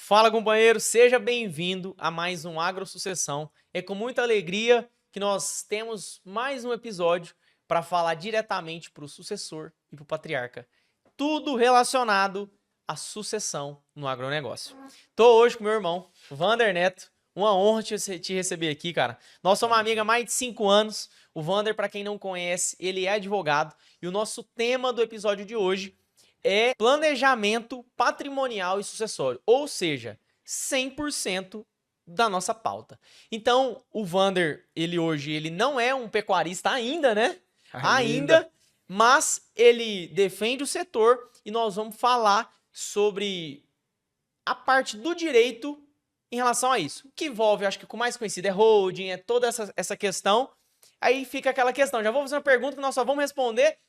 Fala, companheiro, seja bem-vindo a mais um AgroSucessão. É com muita alegria que nós temos mais um episódio para falar diretamente para o sucessor e para o patriarca. Tudo relacionado à sucessão no agronegócio. Tô hoje com meu irmão, Vander Neto. Uma honra te receber aqui, cara. Nós somos uma amiga há mais de 5 anos. O Vander, para quem não conhece, ele é advogado. E o nosso tema do episódio de hoje é planejamento patrimonial e sucessório, ou seja, 100% da nossa pauta. Então, o Vander, ele não é um pecuarista ainda, né? Ainda, mas ele defende o setor e nós vamos falar sobre a parte do direito em relação a isso. O que envolve, acho que o mais conhecido é holding, é toda essa questão. Aí fica aquela questão, já vou fazer uma pergunta que nós só vamos responder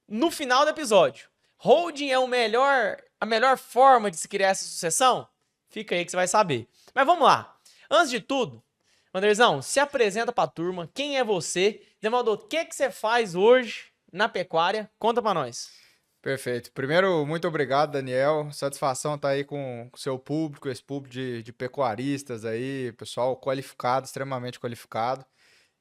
no final do episódio. Holding é a melhor forma de se criar essa sucessão? Fica aí que você vai saber. Mas vamos lá. Antes de tudo, Wanderzão, se apresenta pra turma. Quem é você? Demaldo, o que você faz hoje na pecuária? Conta pra nós. Perfeito. Primeiro, muito obrigado, Daniel. Satisfação estar aí com o seu público, esse público de pecuaristas aí, pessoal qualificado, extremamente qualificado.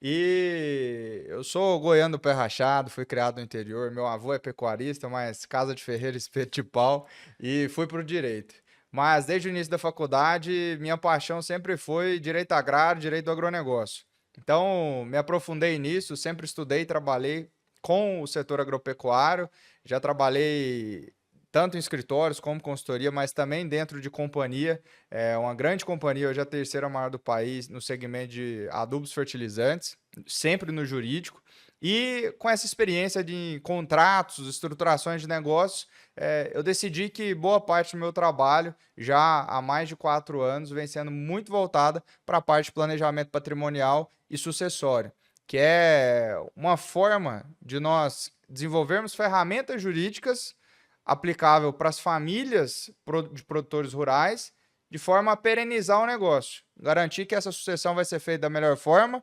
E eu sou goiano do pé rachado, fui criado no interior. Meu avô é pecuarista, mas casa de ferreiro, espeto de pau, e fui para o direito. Mas desde o início da faculdade, minha paixão sempre foi direito agrário, direito do agronegócio. Então, me aprofundei nisso, sempre estudei e trabalhei com o setor agropecuário. Já trabalhei tanto em escritórios como consultoria, mas também dentro de companhia. É uma grande companhia, hoje é a terceira maior do país no segmento de adubos fertilizantes, sempre no jurídico. E com essa experiência de contratos, estruturações de negócios, eu decidi que boa parte do meu trabalho, já há mais de 4 anos, vem sendo muito voltada para a parte de planejamento patrimonial e sucessório, que é uma forma de nós desenvolvermos ferramentas jurídicas aplicável para as famílias de produtores rurais, de forma a perenizar o negócio, garantir que essa sucessão vai ser feita da melhor forma,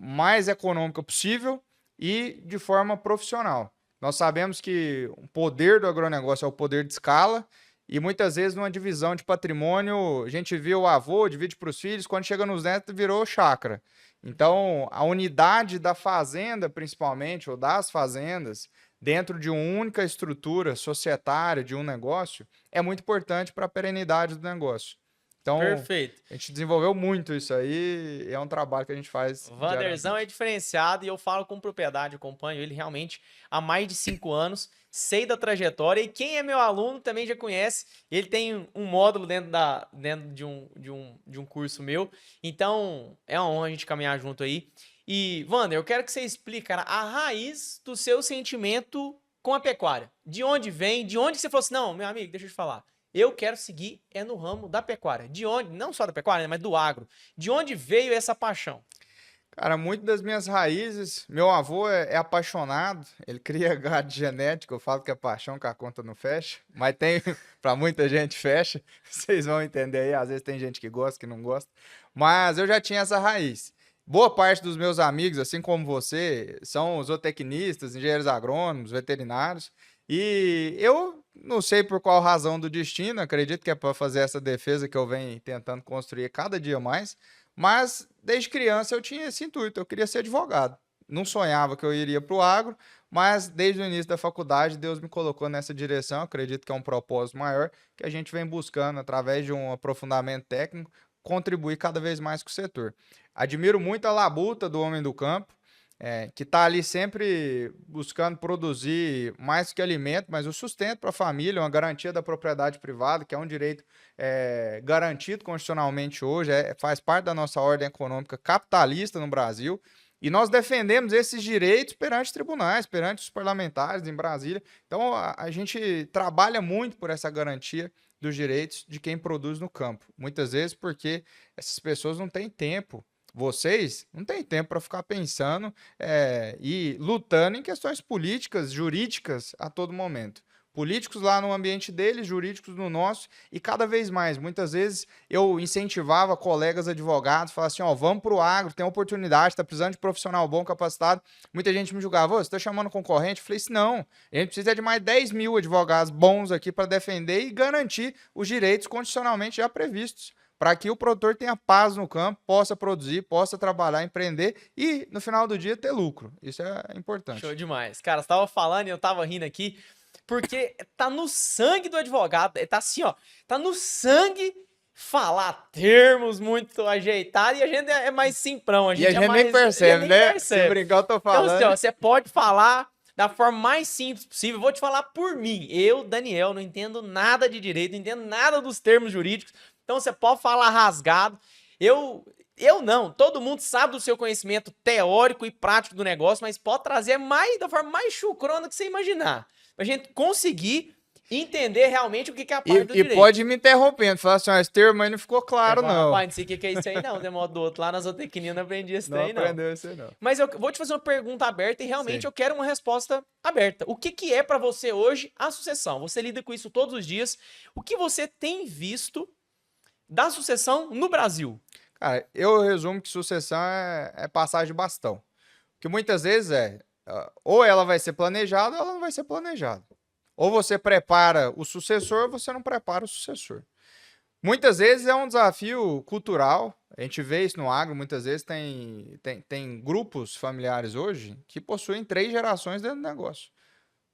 mais econômica possível e de forma profissional. Nós sabemos que o poder do agronegócio é o poder de escala, e muitas vezes numa divisão de patrimônio, a gente vê o avô, divide para os filhos, quando chega nos netos virou chácara. Então, a unidade da fazenda, principalmente, ou das fazendas, dentro de uma única estrutura societária de um negócio, é muito importante para a perenidade do negócio. Então, Perfeito. a gente desenvolveu muito isso aí, e é um trabalho que a gente faz Wanderzão é diariamente. diferenciado e eu falo com propriedade, acompanho ele realmente há mais de 5 anos, sei da trajetória e quem é meu aluno também já conhece, ele tem um módulo dentro de um curso meu, então é uma honra a gente caminhar junto aí. E, Wander, eu quero que você explique, cara, a raiz do seu sentimento com a pecuária. De onde vem, de onde você falou assim, não, meu amigo, deixa eu te falar, eu quero seguir é no ramo da pecuária. De onde, não só da pecuária, né, mas do agro. De onde veio essa paixão? Cara, muito das minhas raízes, meu avô é apaixonado, ele cria gado genético, eu falo que é paixão que a conta não fecha, mas tem, para muita gente fecha, vocês vão entender aí, às vezes tem gente que gosta, que não gosta, mas eu já tinha essa raiz. Boa parte dos meus amigos, assim como você, são zootecnistas, engenheiros agrônomos, veterinários, e eu não sei por qual razão do destino, acredito que é para fazer essa defesa que eu venho tentando construir cada dia mais, mas desde criança eu tinha esse intuito, eu queria ser advogado. Não sonhava que eu iria para o agro, mas desde o início da faculdade Deus me colocou nessa direção. Acredito que é um propósito maior que a gente vem buscando através de um aprofundamento técnico, contribuir cada vez mais com o setor. Admiro muito a labuta do homem do campo, que está ali sempre buscando produzir mais que alimento, mas o sustento para a família, uma garantia da propriedade privada, que é um direito garantido constitucionalmente hoje, faz parte da nossa ordem econômica capitalista no Brasil, e nós defendemos esses direitos perante tribunais, perante os parlamentares em Brasília. Então, a gente trabalha muito por essa garantia dos direitos de quem produz no campo. Muitas vezes porque essas pessoas não têm tempo. Vocês não têm tempo para ficar pensando e lutando em questões políticas, jurídicas a todo momento. políticos lá no ambiente deles, jurídicos no nosso, e cada vez mais. Muitas vezes eu incentivava colegas advogados, falava assim, ó, vamos para o agro, tem oportunidade, está precisando de profissional bom, capacitado. Muita gente me julgava, você está chamando concorrente? Eu falei assim, não, a gente precisa de mais 10 mil advogados bons aqui para defender e garantir os direitos constitucionalmente já previstos, para que o produtor tenha paz no campo, possa produzir, possa trabalhar, empreender e, no final do dia, ter lucro. Isso é importante. Show demais. Cara, você tava falando e eu tava rindo aqui, porque tá no sangue do advogado, tá assim, ó, tá no sangue falar termos muito ajeitados e a gente é mais simprão. A gente nem percebe, né? Se brincar, eu tô falando. Então, assim, ó, você pode falar da forma mais simples possível. Eu vou te falar por mim. Eu, Daniel, não entendo nada de direito, não entendo nada dos termos jurídicos. Então você pode falar rasgado. Eu não. Todo mundo sabe do seu conhecimento teórico e prático do negócio, mas pode trazer da forma mais chucrona que você imaginar. Pra gente conseguir entender realmente o que é a parte do direito. E pode ir me interrompendo, falar assim, ó, esse termo aí não ficou claro, não. Rapaz, não sei o que é isso aí, não. Demora do outro. Lá na zootecnia não aprendi esse trem, não. Não aprendeu isso aí, não. Mas eu vou te fazer uma pergunta aberta e realmente Sim. eu quero uma resposta aberta. O que é pra você hoje a sucessão? Você lida com isso todos os dias. O que você tem visto da sucessão no Brasil? Cara, eu resumo que sucessão é passagem de bastão. Que muitas vezes ou ela vai ser planejada ou ela não vai ser planejada. Ou você prepara o sucessor ou você não prepara o sucessor. Muitas vezes é um desafio cultural. A gente vê isso no agro, muitas vezes tem grupos familiares hoje que possuem 3 gerações dentro do negócio.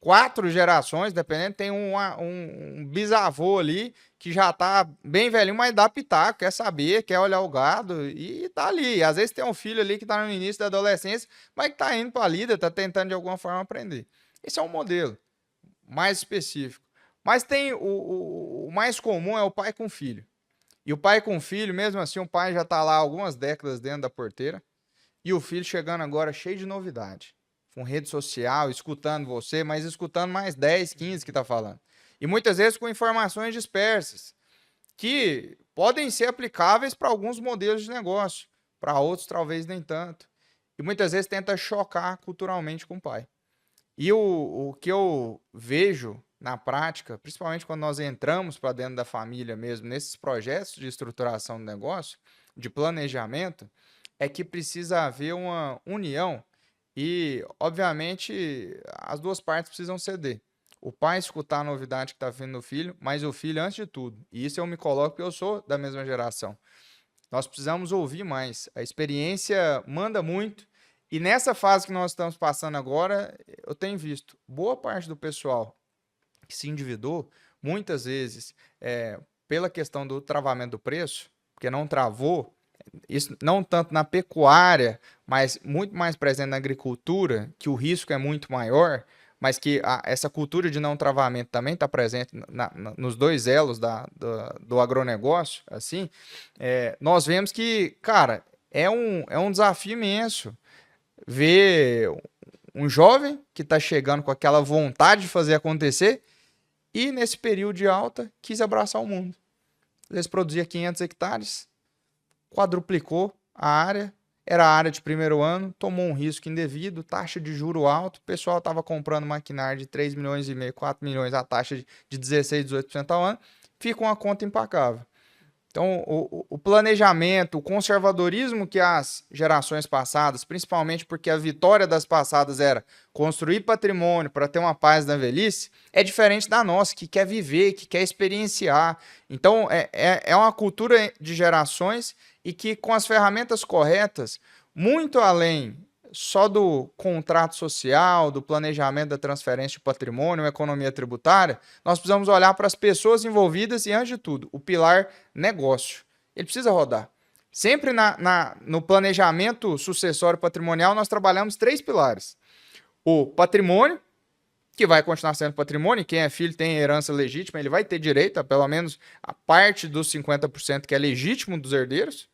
4 gerações, dependendo, tem um bisavô ali que já tá bem velhinho, mas dá pitaco, quer saber, quer olhar o gado e tá ali. Às vezes tem um filho ali que tá no início da adolescência, mas que tá indo pra lida, tá tentando de alguma forma aprender. Esse é um modelo mais específico. Mas tem o mais comum é o pai com filho. E o pai com filho, mesmo assim, o pai já tá lá algumas décadas dentro da porteira e o filho chegando agora cheio de novidade. Com rede social, escutando você, mas escutando mais 10, 15 que tá falando. E muitas vezes com informações dispersas, que podem ser aplicáveis para alguns modelos de negócio, para outros talvez nem tanto. E muitas vezes tenta chocar culturalmente com o pai. E o que eu vejo na prática, principalmente quando nós entramos para dentro da família mesmo, nesses projetos de estruturação do negócio, de planejamento, é que precisa haver uma união e, obviamente, as duas partes precisam ceder. O pai escutar a novidade que está vindo no filho, mas o filho antes de tudo. E isso eu me coloco porque eu sou da mesma geração. Nós precisamos ouvir mais. A experiência manda muito. E nessa fase que nós estamos passando agora, eu tenho visto boa parte do pessoal que se endividou, muitas vezes, pela questão do travamento do preço, porque não travou, isso não tanto na pecuária, mas muito mais presente na agricultura, que o risco é muito maior, mas que essa cultura de não travamento também está presente nos 2 elos do agronegócio, assim, nós vemos que, cara, é um desafio imenso ver um jovem que está chegando com aquela vontade de fazer acontecer e, nesse período de alta, quis abraçar o mundo. Às vezes produzia 500 hectares, quadruplicou a área, era a área de primeiro ano, tomou um risco indevido, taxa de juro alto, o pessoal estava comprando maquinário de 3 milhões e meio, 4 milhões, a taxa de 16, 18% ao ano, fica uma conta impacável. Então, o planejamento, o conservadorismo que as gerações passadas, principalmente porque a vitória das passadas era construir patrimônio para ter uma paz na velhice, é diferente da nossa, que quer viver, que quer experienciar. Então, é uma cultura de gerações e que, com as ferramentas corretas, muito além só do contrato social, do planejamento da transferência de patrimônio, economia tributária, nós precisamos olhar para as pessoas envolvidas e, antes de tudo, o pilar negócio. Ele precisa rodar. Sempre no planejamento sucessório patrimonial, nós trabalhamos 3 pilares. O patrimônio, que vai continuar sendo patrimônio, quem é filho tem herança legítima, ele vai ter direito a pelo menos a parte dos 50% que é legítimo dos herdeiros.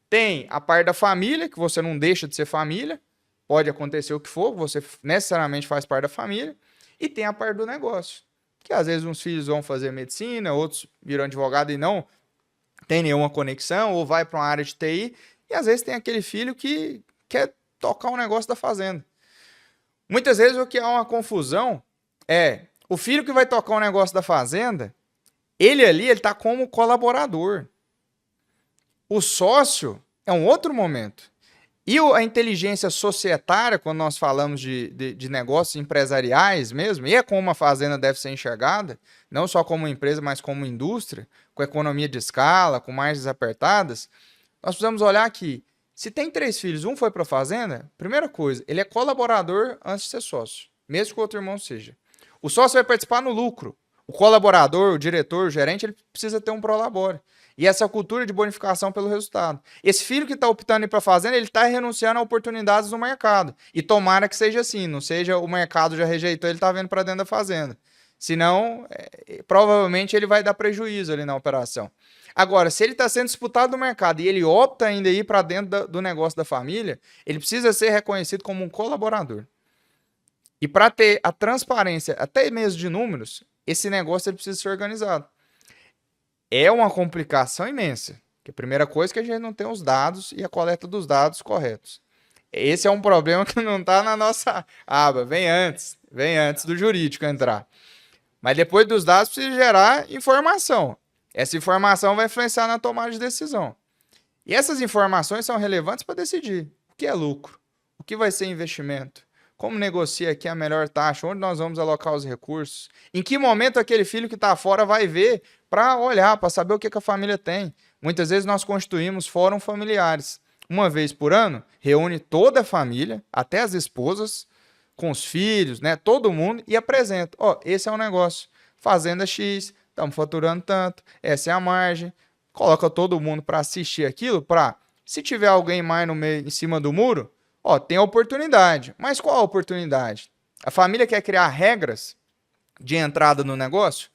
Tem a parte da família, que você não deixa de ser família, pode acontecer o que for, você necessariamente faz parte da família. E tem a parte do negócio, que às vezes uns filhos vão fazer medicina, outros viram advogado e não tem nenhuma conexão, ou vai para uma área de TI, e às vezes tem aquele filho que quer tocar um negócio da fazenda. Muitas vezes o que há uma confusão é O filho que vai tocar o negócio da fazenda, ele ali, ele tá como colaborador. O sócio é um outro momento. E a inteligência societária, quando nós falamos de negócios empresariais mesmo, e é como uma fazenda deve ser enxergada, não só como empresa, mas como indústria, com economia de escala, com margens apertadas, nós precisamos olhar que, se tem 3 filhos, um foi para a fazenda, primeira coisa, ele é colaborador antes de ser sócio, mesmo que o outro irmão seja. O sócio vai participar no lucro. O colaborador, o diretor, o gerente, ele precisa ter um prolabore. E essa cultura de bonificação pelo resultado. Esse filho que está optando ir para a fazenda, ele está renunciando a oportunidades no mercado. E tomara que seja assim, não seja o mercado já rejeitou, ele está vendo para dentro da fazenda. Senão, provavelmente ele vai dar prejuízo ali na operação. Agora, se ele está sendo disputado no mercado e ele opta ainda ir para dentro do negócio da família, ele precisa ser reconhecido como um colaborador. E para ter a transparência, até mesmo de números, esse negócio ele precisa ser organizado. É uma complicação imensa. Porque a primeira coisa é que a gente não tem os dados e a coleta dos dados corretos. Esse é um problema que não está na nossa aba. Vem antes do jurídico entrar. Mas depois dos dados precisa gerar informação. Essa informação vai influenciar na tomada de decisão. E essas informações são relevantes para decidir o que é lucro, o que vai ser investimento, como negocia aqui a melhor taxa, onde nós vamos alocar os recursos, em que momento aquele filho que está fora vai ver para olhar, para saber o que a família tem. Muitas vezes nós constituímos fóruns familiares. Uma vez por ano, reúne toda a família, até as esposas, com os filhos, né, todo mundo, e apresenta. Esse é o negócio. Fazenda X, estamos faturando tanto, essa é a margem. Coloca todo mundo para assistir aquilo, para, se tiver alguém mais no meio, em cima do muro, tem a oportunidade. Mas qual a oportunidade? A família quer criar regras de entrada no negócio?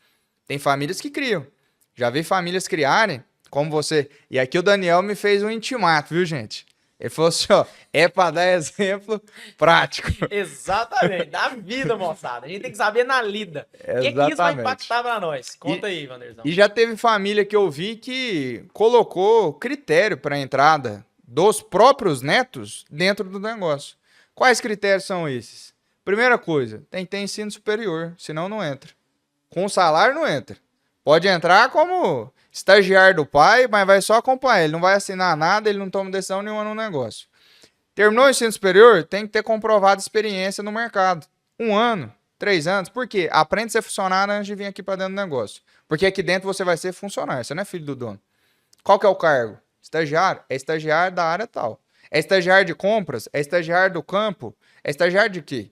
Tem famílias que criam. Já vi famílias criarem, como você. E aqui o Daniel me fez um intimato, viu, gente? Ele falou assim, é para dar exemplo prático. Exatamente, da vida, moçada. A gente tem que saber na lida. O que isso vai impactar para nós? Conta aí, Wanderzão. E já teve família que eu vi que colocou critério para entrada dos próprios netos dentro do negócio. Quais critérios são esses? Primeira coisa, tem que ter ensino superior, senão não entra. Com salário não entra. Pode entrar como estagiário do pai, mas vai só acompanhar. Ele não vai assinar nada, ele não toma decisão nenhuma no negócio. Terminou o ensino superior, tem que ter comprovado experiência no mercado. 1 ano, 3 anos. Por quê? Aprende a ser funcionário antes de vir aqui para dentro do negócio. Porque aqui dentro você vai ser funcionário, você não é filho do dono. Qual que é o cargo? Estagiário? É estagiário da área tal. É estagiário de compras? É estagiário do campo? É estagiário de quê?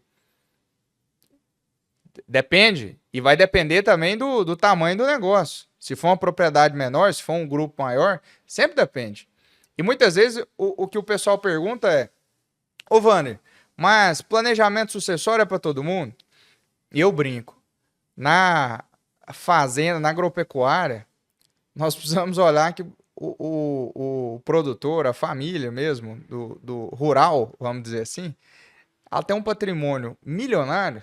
Depende. E vai depender também do tamanho do negócio. Se for uma propriedade menor, se for um grupo maior, sempre depende. E muitas vezes o que o pessoal pergunta é: ô Wander, mas planejamento sucessório é para todo mundo? E eu brinco. Na fazenda, na agropecuária, nós precisamos olhar que o produtor, a família mesmo, do rural, vamos dizer assim, ela tem um patrimônio milionário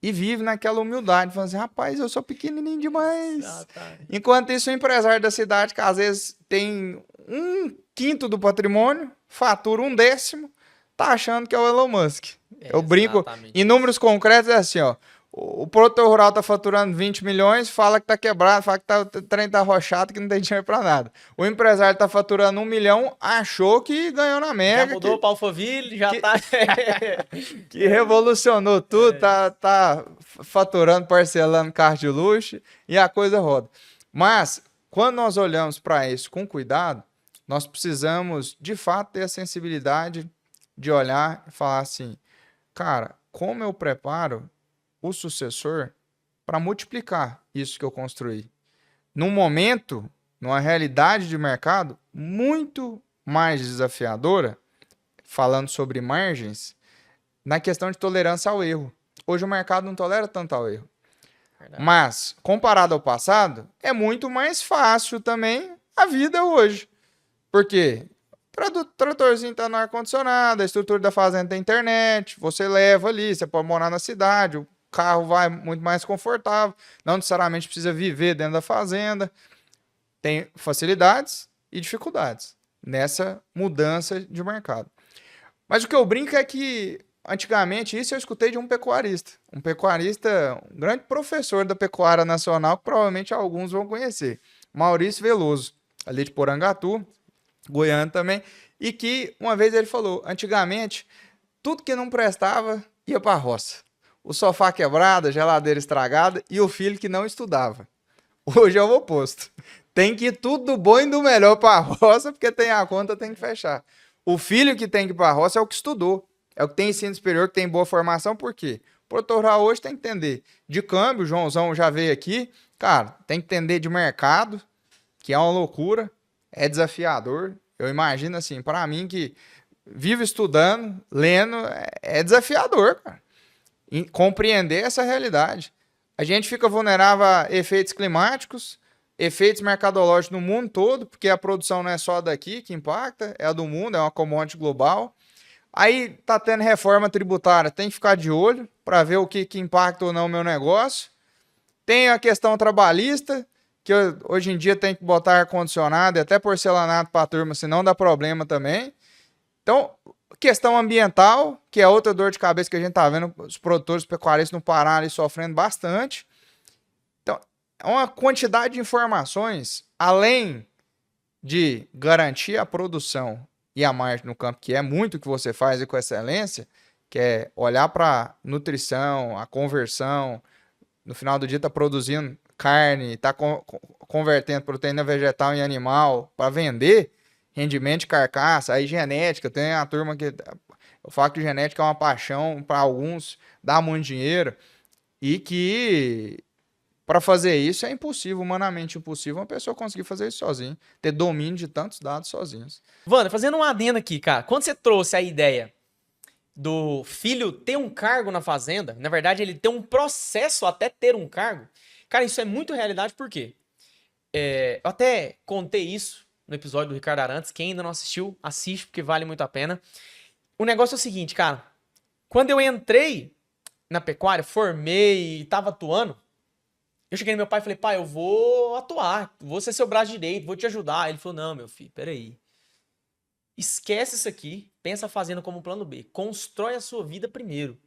e vive naquela humildade, falando assim, rapaz, eu sou pequenininho demais. Enquanto isso, o empresário da cidade, que às vezes tem 1/5 do patrimônio, fatura 1/10, tá achando que é o Elon Musk. Eu brinco, em números concretos é assim, o produtor rural tá faturando 20 milhões, fala que tá quebrado, fala que o trem tá arrochado, que não tem dinheiro pra nada. O empresário tá faturando 1 milhão, achou que ganhou na Mega. Já mudou para Alphaville, já tá... que revolucionou tudo, tá faturando, parcelando carro de luxo e a coisa roda. Mas, quando nós olhamos para isso com cuidado, nós precisamos, de fato, ter a sensibilidade de olhar e falar assim, cara, como eu preparo o sucessor para multiplicar isso que eu construí? Num momento, numa realidade de mercado muito mais desafiadora, falando sobre margens, na questão de tolerância ao erro. Hoje o mercado não tolera tanto ao erro. Verdade. Mas, comparado ao passado, é muito mais fácil também a vida hoje. Por quê? O tratorzinho está no ar-condicionado, a estrutura da fazenda tem internet, você leva ali, você pode morar na cidade, o carro vai muito mais confortável, não necessariamente precisa viver dentro da fazenda. Tem facilidades e dificuldades nessa mudança de mercado. Mas o que eu brinco é que antigamente, isso eu escutei de um pecuarista. Um pecuarista, um grande professor da pecuária nacional, que provavelmente alguns vão conhecer. Maurício Veloso, ali de Porangatu, Goiânia também. E que uma vez ele falou, antigamente, tudo que não prestava ia para a roça. O sofá quebrado, a geladeira estragada e o filho que não estudava. Hoje é o oposto. Tem que ir tudo do bom e do melhor para a roça, porque tem a conta, tem que fechar. O filho que tem que ir para a roça é o que estudou. É o que tem ensino superior, que tem boa formação, por quê? O produtor rural hoje tem que entender de câmbio, o Joãozão já veio aqui, cara, tem que entender de mercado, que é uma loucura, é desafiador. Eu imagino assim, para mim que vivo estudando, lendo, é desafiador, cara. E compreender essa realidade. A gente fica vulnerável a efeitos climáticos, efeitos mercadológicos no mundo todo, porque a produção não é só daqui que impacta, é a do mundo, é uma commodity global. Aí tá tendo reforma tributária, tem que ficar de olho para ver o que impacta ou não o meu negócio. Tem a questão trabalhista, que hoje em dia tem que botar ar-condicionado e até porcelanato para a turma, senão dá problema também. Então, questão ambiental, que é outra dor de cabeça que a gente tá vendo os produtores pecuaristas no Pará ali sofrendo bastante. Então, é uma quantidade de informações, além de garantir a produção e a margem no campo, que é muito o que você faz e com excelência, que é olhar para nutrição, a conversão, no final do dia tá produzindo carne, tá convertendo proteína vegetal em animal para vender, rendimento de carcaça, aí genética, tem a turma que eu falo que genética é uma paixão para alguns, dá muito dinheiro e que para fazer isso é impossível, humanamente impossível, uma pessoa conseguir fazer isso sozinha, ter domínio de tantos dados sozinhos. Wander, fazendo um adendo aqui, cara. Quando você trouxe a ideia do filho ter um cargo na fazenda, na verdade ele ter um processo até ter um cargo, cara, isso é muito realidade, por quê? Eu até contei isso no episódio do Ricardo Arantes, quem ainda não assistiu, assiste porque vale muito a pena. O negócio é o seguinte, cara, quando eu entrei na pecuária, formei e tava atuando, eu cheguei no meu pai e falei, pai, eu vou atuar, vou ser seu braço direito, vou te ajudar. Ele falou, não, meu filho, peraí. Esquece isso aqui, pensa a fazenda como um plano B. Constrói a sua vida primeiro.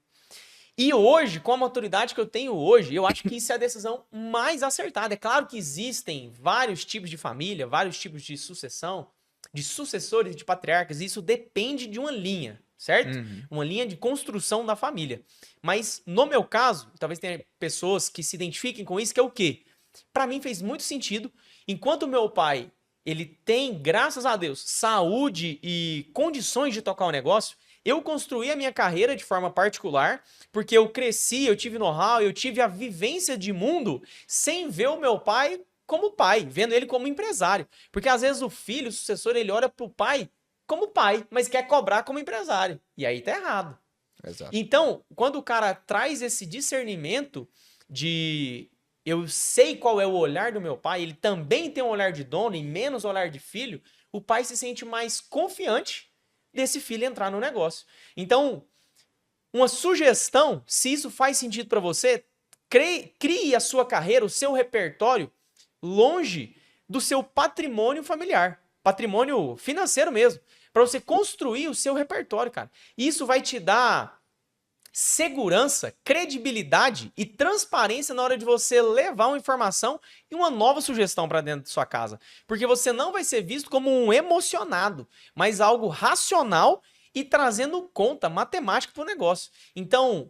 E hoje, com a maturidade que eu tenho hoje, eu acho que isso é a decisão mais acertada. É claro que existem vários tipos de família, vários tipos de sucessão, de sucessores, de patriarcas, e isso depende de uma linha, certo? Uma linha de construção da família. Mas, no meu caso, talvez tenha pessoas que se identifiquem com isso, que é o quê? Para mim fez muito sentido. Enquanto o meu pai, ele tem, graças a Deus, saúde e condições de tocar o negócio, eu construí a minha carreira de forma particular, porque eu cresci, eu tive know-how, eu tive a vivência de mundo sem ver o meu pai como pai, vendo ele como empresário. Porque às vezes o filho, o sucessor, ele olha pro pai como pai, mas quer cobrar como empresário. E aí tá errado. Exato. Então, quando o cara traz esse discernimento de eu sei qual é o olhar do meu pai, ele também tem um olhar de dono e menos olhar de filho, o pai se sente mais confiante desse filho entrar no negócio. Então, uma sugestão, se isso faz sentido para você, crie a sua carreira, o seu repertório longe do seu patrimônio familiar, patrimônio financeiro mesmo, para você construir o seu repertório, cara. Isso vai te dar segurança, credibilidade e transparência na hora de você levar uma informação e uma nova sugestão para dentro de sua casa. Porque você não vai ser visto como um emocionado, mas algo racional e trazendo conta matemática para o negócio. Então,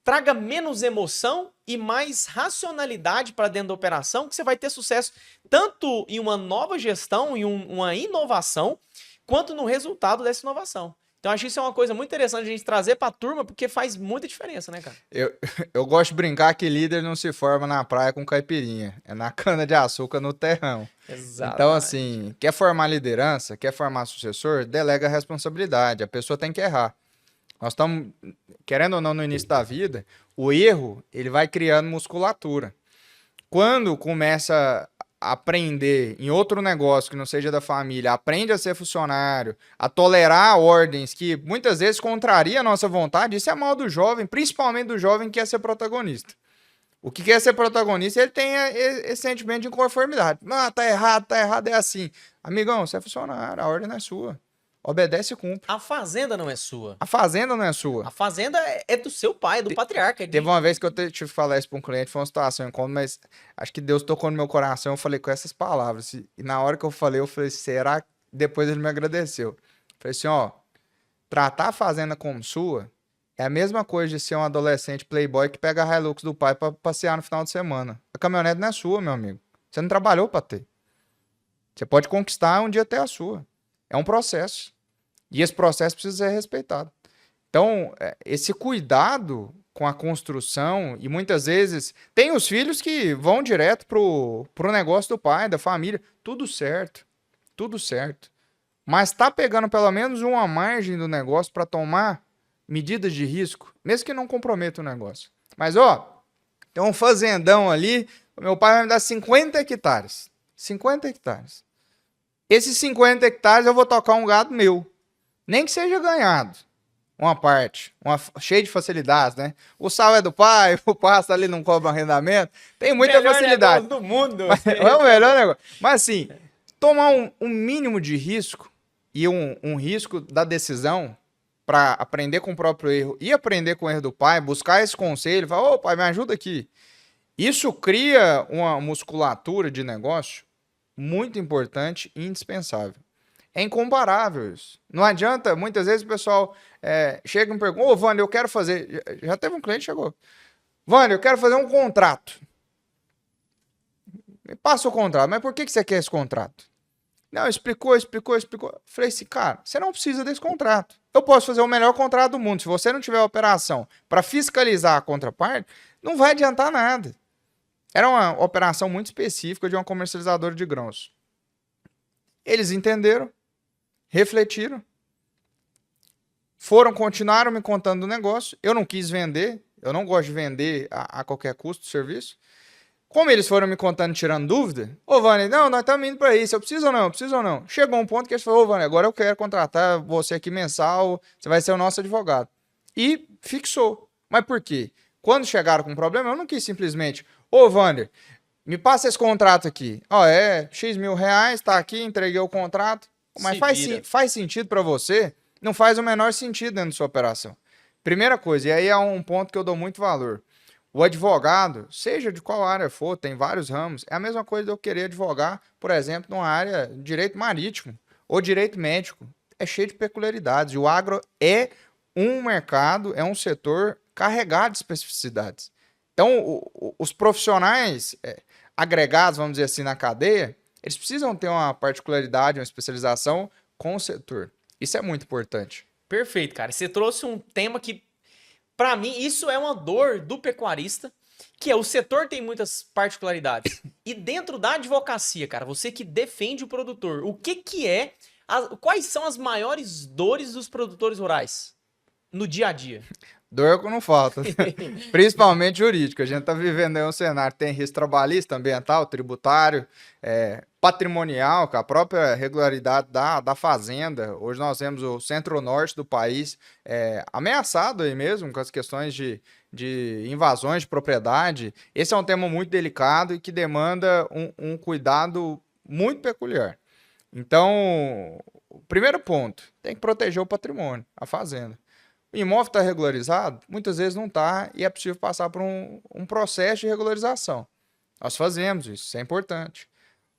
traga menos emoção e mais racionalidade para dentro da operação, que você vai ter sucesso tanto em uma nova gestão e uma inovação, quanto no resultado dessa inovação. Então, acho que isso é uma coisa muito interessante a gente trazer para a turma, porque faz muita diferença, né, cara? Eu gosto de brincar que líder não se forma na praia com caipirinha, é na cana-de-açúcar no terrão. Exato. Então, assim, quer formar liderança, quer formar sucessor, delega a responsabilidade, a pessoa tem que errar. Nós estamos, querendo ou não, no início da vida, o erro, ele vai criando musculatura. Quando começa aprender em outro negócio que não seja da família, aprende a ser funcionário, a tolerar ordens que muitas vezes contraria a nossa vontade, isso é mal do jovem, principalmente do jovem que quer ser protagonista. O que quer ser protagonista, ele tem esse sentimento de inconformidade. Ah, tá errado, é assim. Amigão, você é funcionário, a ordem não é sua. obedece e cumpre. A fazenda não é sua. A fazenda não é sua. A fazenda é do seu pai, é do patriarca. Teve uma vez que eu tive que falar isso para um cliente, foi uma situação incômoda, mas acho que Deus tocou no meu coração, eu falei com essas palavras. E na hora que eu falei, será que depois ele me agradeceu? Eu falei assim, ó, tratar a fazenda como sua é a mesma coisa de ser um adolescente playboy que pega a Hilux do pai para passear no final de semana. A caminhonete não é sua, meu amigo. Você não trabalhou para ter. Você pode conquistar um dia ter a sua. É um processo. E esse processo precisa ser respeitado. Então, esse cuidado com a construção, e muitas vezes tem os filhos que vão direto pro negócio do pai, da família. Tudo certo. Tudo certo. Mas tá pegando pelo menos uma margem do negócio para tomar medidas de risco, mesmo que não comprometa o negócio. Mas, ó, tem um fazendão ali, o meu pai vai me dar 50 hectares. 50 hectares. Esses 50 hectares eu vou tocar um gado meu. Nem que seja ganhado. Uma parte. Cheia de facilidades, né? O sal é do pai, o pasto ali não cobra arrendamento. Tem muita facilidade. Do mundo. É o melhor negócio. Mas assim, tomar um mínimo de risco e um risco da decisão para aprender com o próprio erro e aprender com o erro do pai, buscar esse conselho, falar, ô pai, me ajuda aqui. Isso cria uma musculatura de negócio muito importante e indispensável. É incomparável isso. Não adianta, muitas vezes o pessoal chega e me pergunta, ô Wander, eu quero fazer... Já teve um cliente que chegou. Wander, eu quero fazer um contrato. Me passa o contrato. Mas por que você quer esse contrato? Não, explicou. Falei assim, cara, você não precisa desse contrato. Eu posso fazer o melhor contrato do mundo. Se você não tiver operação para fiscalizar a contraparte, não vai adiantar nada. Era uma operação muito específica de uma comercializadora de grãos. Eles entenderam, refletiram, continuaram me contando do negócio. Eu não quis vender, eu não gosto de vender a qualquer custo o serviço. Como eles foram me contando, tirando dúvida, ô Vânia, não, nós estamos indo para isso, eu preciso ou não? Chegou um ponto que eles falaram, ô Vânia, agora eu quero contratar você aqui mensal, você vai ser o nosso advogado. E fixou. Mas por quê? Quando chegaram com um problema, eu não quis simplesmente, ô Wander, me passa esse contrato aqui. Ó, X mil reais, tá aqui, entreguei o contrato. Mas faz sentido para você? Não faz o menor sentido dentro da sua operação. Primeira coisa, e aí é um ponto que eu dou muito valor. O advogado, seja de qual área for, tem vários ramos, é a mesma coisa de eu querer advogar, por exemplo, numa área de direito marítimo ou direito médico. É cheio de peculiaridades. E o agro é um mercado, é um setor carregado de especificidades. Então, os profissionais agregados, vamos dizer assim, na cadeia, eles precisam ter uma particularidade, uma especialização com o setor. Isso é muito importante. Perfeito, cara. Você trouxe um tema que, para mim, isso é uma dor do pecuarista, que é o setor tem muitas particularidades. E dentro da advocacia, cara, você que defende o produtor, quais são as maiores dores dos produtores rurais no dia a dia? Dor que não falta, principalmente jurídico. A gente está vivendo aí um cenário, tem risco trabalhista, ambiental, tributário, patrimonial, com a própria regularidade da fazenda. Hoje nós temos o centro-norte do país ameaçado aí mesmo com as questões de invasões de propriedade. Esse é um tema muito delicado e que demanda um cuidado muito peculiar. Então, o primeiro ponto, tem que proteger o patrimônio, a fazenda. O imóvel está regularizado? Muitas vezes não está e é possível passar por um processo de regularização. Nós fazemos isso é importante.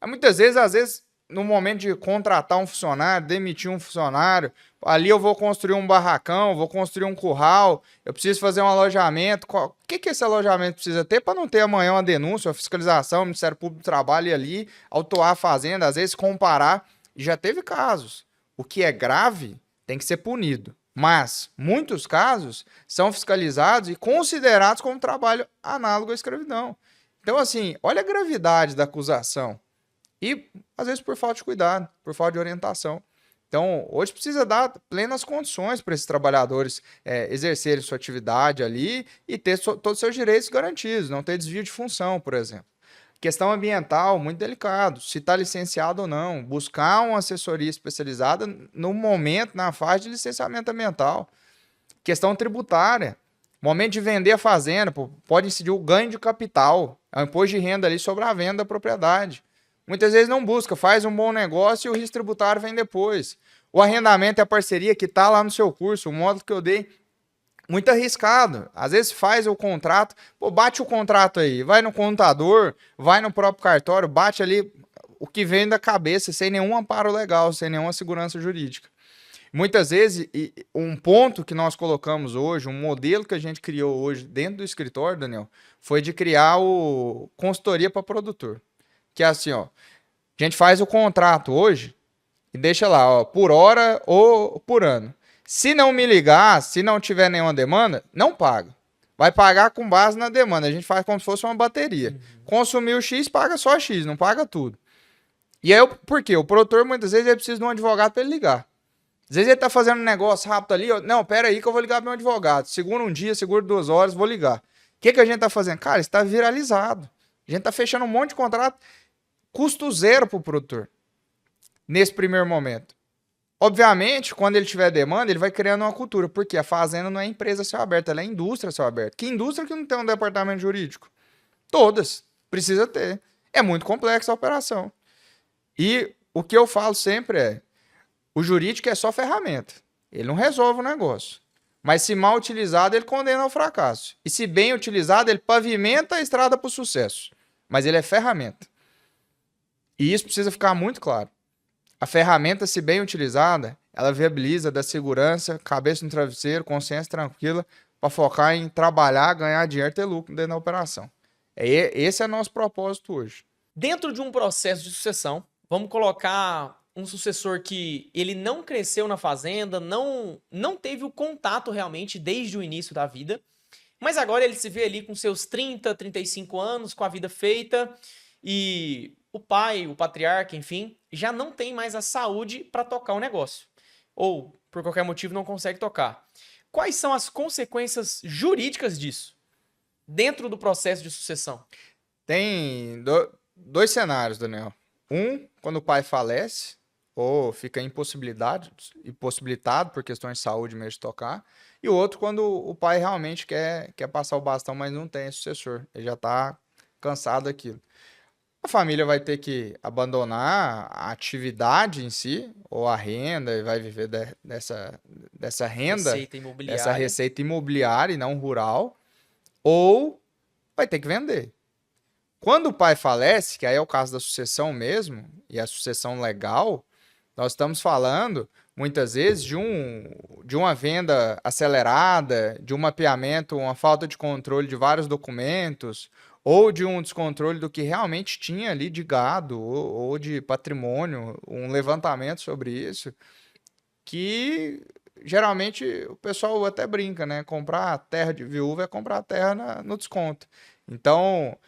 Muitas vezes, às vezes, no momento de contratar um funcionário, demitir um funcionário, ali eu vou construir um barracão, vou construir um curral, eu preciso fazer um alojamento. O que esse alojamento precisa ter para não ter amanhã uma denúncia, uma fiscalização, o Ministério Público do Trabalho ir ali, autuar a fazenda, às vezes comparar. E já teve casos. O que é grave tem que ser punido. Mas muitos casos são fiscalizados e considerados como trabalho análogo à escravidão. Então, assim, olha a gravidade da acusação. E, às vezes, por falta de cuidado, por falta de orientação. Então, hoje precisa dar plenas condições para esses trabalhadores exercerem sua atividade ali e ter todos os seus direitos garantidos, não ter desvio de função, por exemplo. Questão ambiental, muito delicado. Se está licenciado ou não. Buscar uma assessoria especializada no momento, na fase de licenciamento ambiental. Questão tributária. Momento de vender a fazenda, pode incidir o ganho de capital. É um imposto de renda ali sobre a venda da propriedade. Muitas vezes não busca, faz um bom negócio e o risco tributário vem depois. O arrendamento e a parceria que está lá no seu curso, o módulo que eu dei, muito arriscado. Às vezes faz o contrato, pô, bate o contrato aí, vai no contador, vai no próprio cartório, bate ali o que vem da cabeça, sem nenhum amparo legal, sem nenhuma segurança jurídica. Muitas vezes, um ponto que nós colocamos hoje, um modelo que a gente criou hoje dentro do escritório, Daniel, foi de criar o consultoria para produtor. Que é assim, ó, a gente faz o contrato hoje e deixa lá, ó, por hora ou por ano. Se não me ligar, se não tiver nenhuma demanda, não paga. Vai pagar com base na demanda. A gente faz como se fosse uma bateria. Consumiu X, paga só X, não paga tudo. E aí, por quê? O produtor, muitas vezes, ele precisa de um advogado para ele ligar. Às vezes ele tá fazendo um negócio rápido ali, ó, não, pera aí que eu vou ligar pro meu advogado. Segura um dia, segura 2 horas, vou ligar. O que a gente tá fazendo? Cara, isso tá viralizado. A gente tá fechando um monte de contrato, custo zero pro produtor, nesse primeiro momento. Obviamente, quando ele tiver demanda, ele vai criando uma cultura, porque a fazenda não é empresa a céu aberto, ela é indústria a céu aberto. Que indústria que não tem um departamento jurídico? Todas. Precisa ter. É muito complexa a operação. E o que eu falo sempre é, o jurídico é só ferramenta. Ele não resolve o negócio. Mas se mal utilizado, ele condena ao fracasso. E se bem utilizado, ele pavimenta a estrada para o sucesso. Mas ele é ferramenta. E isso precisa ficar muito claro. A ferramenta, se bem utilizada, ela viabiliza da segurança, cabeça no travesseiro, consciência tranquila, para focar em trabalhar, ganhar dinheiro, ter lucro dentro da operação. Esse é o nosso propósito hoje. Dentro de um processo de sucessão, vamos colocar um sucessor que ele não cresceu na fazenda, não teve o contato realmente desde o início da vida, mas agora ele se vê ali com seus 30, 35 anos, com a vida feita, e o pai, o patriarca, enfim, já não tem mais a saúde para tocar o negócio. Ou, por qualquer motivo, não consegue tocar. Quais são as consequências jurídicas disso dentro do processo de sucessão? Tem 2 cenários, Daniel. Um, quando o pai falece ou fica impossibilitado por questões de saúde mesmo de tocar. E o outro, quando o pai realmente quer passar o bastão, mas não tem sucessor. Ele já está cansado daquilo. A família vai ter que abandonar a atividade em si, ou a renda, e vai viver dessa renda, Receita dessa imobiliária. receita imobiliária e não rural, ou vai ter que vender. Quando o pai falece, que aí é o caso da sucessão mesmo, e a sucessão legal, nós estamos falando, muitas vezes, de uma venda acelerada, de um mapeamento, uma falta de controle de vários documentos, ou de um descontrole do que realmente tinha ali de gado ou de patrimônio, um levantamento sobre isso, que geralmente o pessoal até brinca, né? Comprar terra de viúva é comprar terra no desconto. Então,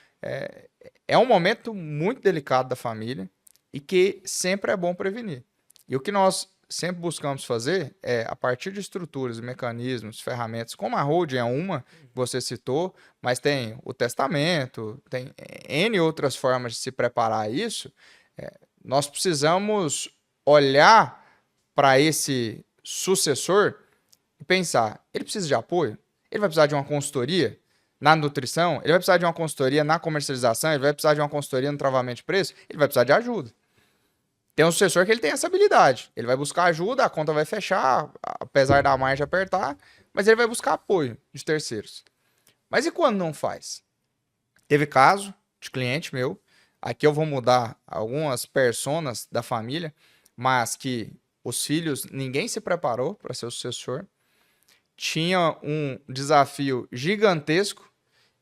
é um momento muito delicado da família e que sempre é bom prevenir. E o que nós sempre buscamos fazer é, a partir de estruturas, mecanismos, ferramentas, como a holding é uma, que você citou, mas tem o testamento, tem N outras formas de se preparar a isso, nós precisamos olhar para esse sucessor e pensar, ele precisa de apoio? Ele vai precisar de uma consultoria na nutrição? Ele vai precisar de uma consultoria na comercialização? Ele vai precisar de uma consultoria no travamento de preço? Ele vai precisar de ajuda. Tem um sucessor que ele tem essa habilidade. Ele vai buscar ajuda, a conta vai fechar, apesar da margem apertar, mas ele vai buscar apoio de terceiros. Mas e quando não faz? Teve caso de cliente meu, aqui eu vou mudar algumas personas da família, mas que os filhos, ninguém se preparou para ser o sucessor, tinha um desafio gigantesco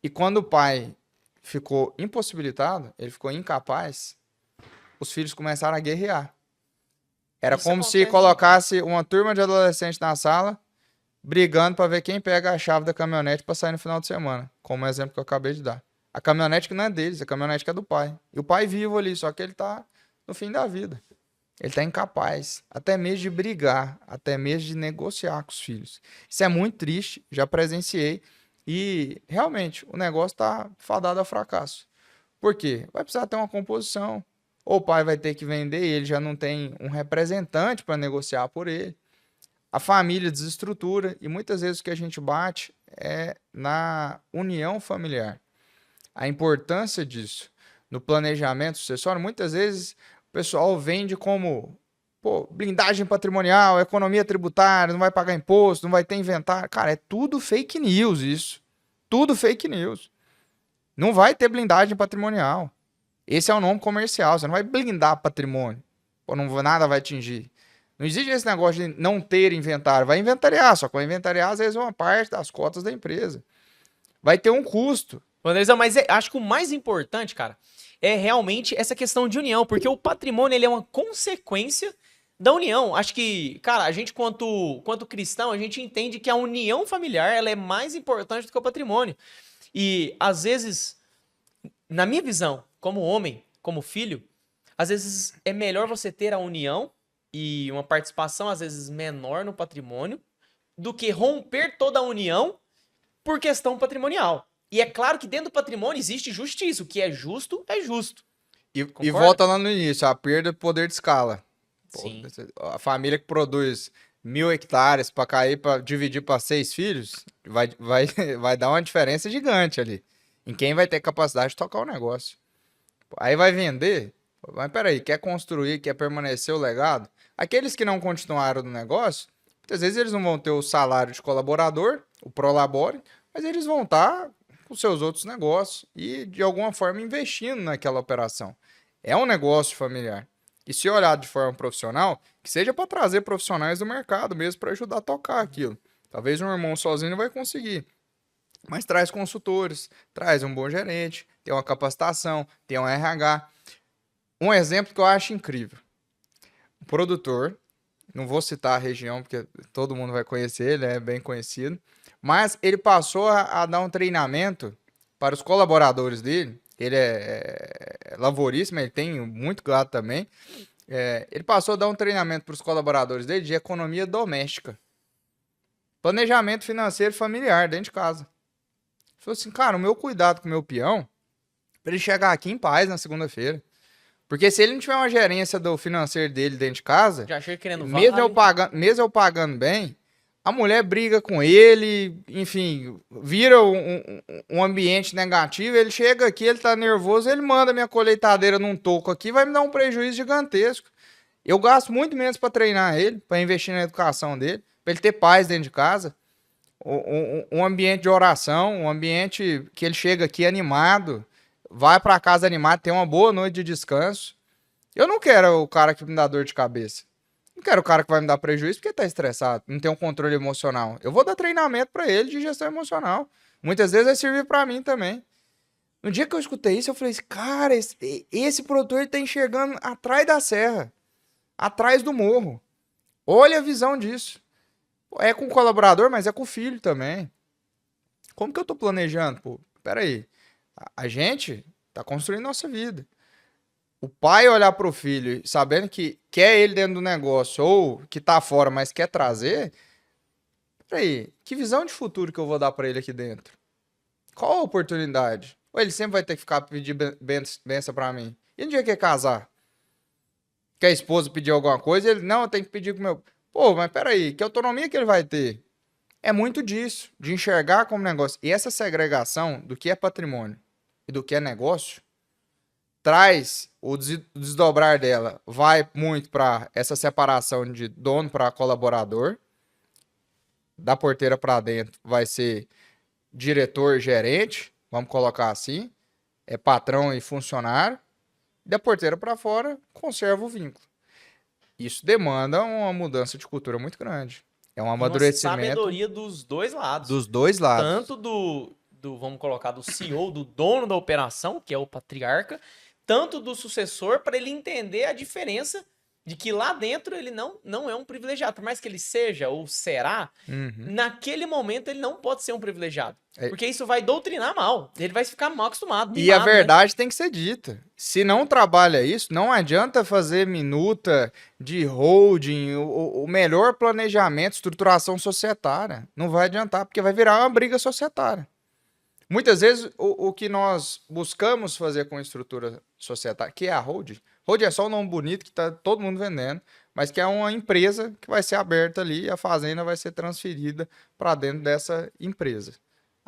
e quando o pai ficou impossibilitado, ele ficou incapaz, os filhos começaram a guerrear. Era como se colocasse uma turma de adolescentes na sala, brigando para ver quem pega a chave da caminhonete para sair no final de semana, como o exemplo que eu acabei de dar. A caminhonete que não é deles, a caminhonete que é do pai. E o pai vivo ali, só que ele está no fim da vida. Ele está incapaz, até mesmo de brigar, até mesmo de negociar com os filhos. Isso é muito triste, já presenciei. E, realmente, o negócio está fadado ao fracasso. Por quê? Vai precisar ter uma composição. Ou o pai vai ter que vender e ele já não tem um representante para negociar por ele. A família desestrutura e muitas vezes o que a gente bate é na união familiar. A importância disso no planejamento sucessório, muitas vezes o pessoal vende como Pô, blindagem patrimonial, economia tributária, não vai pagar imposto, não vai ter inventário. Cara, é tudo fake news isso. Tudo fake news. Não vai ter blindagem patrimonial. Esse é o nome comercial. Você não vai blindar patrimônio. Pô, nada vai atingir. Não existe esse negócio de não ter inventário. Vai inventariar, só que vai inventariar às vezes uma parte das cotas da empresa. Vai ter um custo. Andrezão, mas acho que o mais importante, cara, é realmente essa questão de união, porque o patrimônio ele é uma consequência da união. Acho que, cara, a gente quanto cristão, a gente entende que a união familiar ela é mais importante do que o patrimônio. E às vezes, na minha visão, como homem, como filho, às vezes é melhor você ter a união e uma participação às vezes menor no patrimônio do que romper toda a união por questão patrimonial. E é claro que dentro do patrimônio existe justiça. O que é justo, é justo. E volta lá no início, a perda do poder de escala. Pô, Sim. a família que produz 1.000 hectares para cair, para dividir para 6 filhos, vai dar uma diferença gigante ali. Em quem vai ter capacidade de tocar o negócio. Aí vai vender. Mas peraí, quer construir, quer permanecer o legado? Aqueles que não continuaram no negócio, muitas vezes eles não vão ter o salário de colaborador, o prolabore, mas eles vão estar com seus outros negócios e, de alguma forma, investindo naquela operação. É um negócio familiar. E se olhar de forma profissional, que seja para trazer profissionais do mercado mesmo para ajudar a tocar aquilo. Talvez um irmão sozinho não vai conseguir, mas traz consultores, traz um bom gerente, tem uma capacitação, tem um RH. Um exemplo que eu acho incrível. Um produtor, não vou citar a região porque todo mundo vai conhecer, ele é bem conhecido, mas ele passou a dar um treinamento para os colaboradores dele. Ele é lavorista, mas ele tem muito gado também. Ele passou a dar um treinamento para os colaboradores dele de economia doméstica. Planejamento financeiro familiar dentro de casa. Ele falou assim, cara, o meu cuidado com o meu peão, para ele chegar aqui em paz na segunda-feira. Porque se ele não tiver uma gerência do financeiro dele dentro de casa, Já chega querendo mesmo eu pagando bem, a mulher briga com ele, enfim, vira um ambiente negativo, ele chega aqui, ele tá nervoso, ele manda minha colheitadeira num toco aqui, vai me dar um prejuízo gigantesco. Eu gasto muito menos para treinar ele, para investir na educação dele, para ele ter paz dentro de casa, um ambiente de oração, um ambiente que ele chega aqui animado, vai para casa animado, tem uma boa noite de descanso. Eu não quero o cara que me dá dor de cabeça. Não quero o cara que vai me dar prejuízo porque tá estressado, não tem um controle emocional. Eu vou dar treinamento para ele de gestão emocional. Muitas vezes vai servir para mim também. No dia que eu escutei isso, eu falei assim, cara, esse produtor tá enxergando atrás da serra, atrás do morro. Olha a visão disso. É com o colaborador, mas é com o filho também. Como que eu tô planejando? Pô, peraí. A gente tá construindo nossa vida. O pai olhar pro filho, sabendo que quer ele dentro do negócio ou que tá fora, mas quer trazer. Peraí, que visão de futuro que eu vou dar pra ele aqui dentro? Qual a oportunidade? Ou ele sempre vai ter que ficar pedindo benção pra mim? E no dia que quer casar? Que a esposa pedir alguma coisa, ele, não, eu tenho que pedir com meu... Pô, mas peraí, que autonomia que ele vai ter? É muito disso, de enxergar como negócio. E essa segregação do que é patrimônio e do que é negócio, traz o desdobrar dela, vai muito para essa separação de dono para colaborador, da porteira para dentro vai ser diretor, gerente, vamos colocar assim, é patrão e funcionário, da porteira para fora, conserva o vínculo. Isso demanda uma mudança de cultura muito grande. É um amadurecimento. Uma sabedoria dos dois lados. Dos dois lados. Tanto vamos colocar, do CEO, do dono da operação, que é o patriarca, tanto do sucessor, para ele entender a diferença de que lá dentro ele não é um privilegiado. Por mais que ele seja ou será, naquele momento ele não pode ser um privilegiado. Porque isso vai doutrinar mal. Ele vai ficar mal acostumado. Mimado, e a verdade tem que ser dita. Se não trabalha isso, não adianta fazer minuta de holding, o melhor planejamento, estruturação societária. Não vai adiantar, porque vai virar uma briga societária. Muitas vezes, o que nós buscamos fazer com a estrutura societária, que é a holding é só um nome bonito que está todo mundo vendendo, mas que é uma empresa que vai ser aberta ali e a fazenda vai ser transferida para dentro dessa empresa.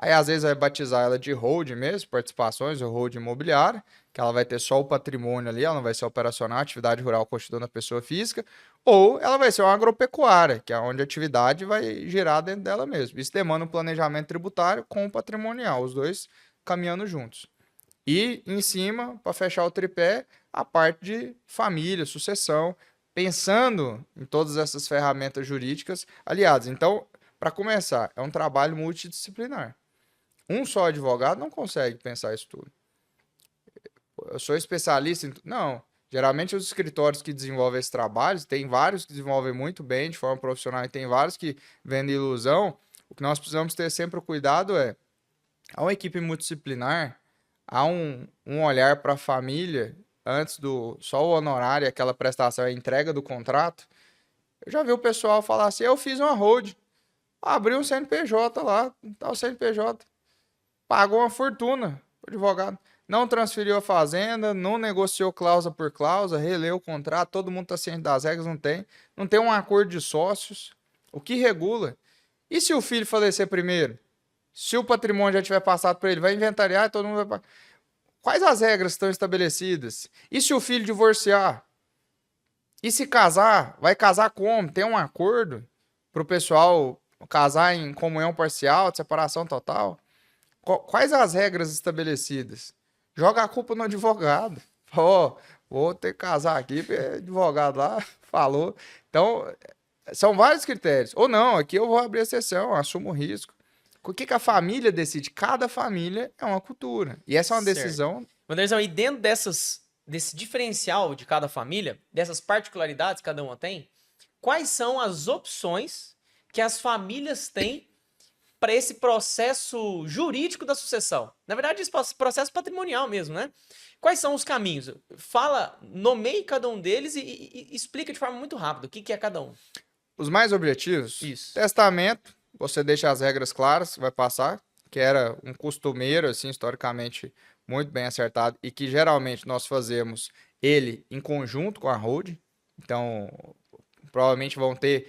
Aí, às vezes, vai batizar ela de hold mesmo, participações ou hold imobiliária, que ela vai ter só o patrimônio ali, ela não vai ser operacional, a atividade rural constituindo a pessoa física, ou ela vai ser uma agropecuária, que é onde a atividade vai girar dentro dela mesmo. Isso demanda um planejamento tributário com o patrimonial, os dois caminhando juntos. E, em cima, para fechar o tripé, a parte de família, sucessão, pensando em todas essas ferramentas jurídicas aliadas. Então, para começar, é um trabalho multidisciplinar. Um só advogado não consegue pensar isso tudo. Eu sou especialista em... Não. Geralmente os escritórios que desenvolvem esse trabalho, tem vários que desenvolvem muito bem de forma profissional e tem vários que vendem ilusão. O que nós precisamos ter sempre o cuidado é, há uma equipe multidisciplinar, há um olhar para a família antes do só o honorário, aquela prestação, a entrega do contrato. Eu já vi o pessoal falar assim, eu fiz uma hold, abri um CNPJ lá, tá o CNPJ. Pagou uma fortuna o advogado. Não transferiu a fazenda, não negociou cláusula por cláusula, releu o contrato, todo mundo está ciente das regras, não tem. Não tem um acordo de sócios. O que regula? E se o filho falecer primeiro? Se o patrimônio já tiver passado para ele, vai inventariar e todo mundo vai pagar. Quais as regras estão estabelecidas? E se o filho divorciar? E se casar? Vai casar como? Tem um acordo para o pessoal casar em comunhão parcial, de separação total? Quais as regras estabelecidas? Joga a culpa no advogado. Ó, vou ter que casar aqui, porque o advogado lá falou. Então, são vários critérios. Ou não, aqui eu vou abrir a exceção, assumo o risco. O que a família decide? Cada família é uma cultura. E essa é uma decisão. Wanderzão, e dentro desse diferencial de cada família, dessas particularidades que cada uma tem, quais são as opções que as famílias têm para esse processo jurídico da sucessão? Na verdade, esse processo patrimonial mesmo, né? Quais são os caminhos? Fala, nomeie cada um deles e explica de forma muito rápida o que é cada um. Os mais objetivos? Isso. Testamento, você deixa as regras claras, vai passar, que era um costumeiro, assim, historicamente muito bem acertado, e que geralmente nós fazemos ele em conjunto com a holding. Então, provavelmente vão ter,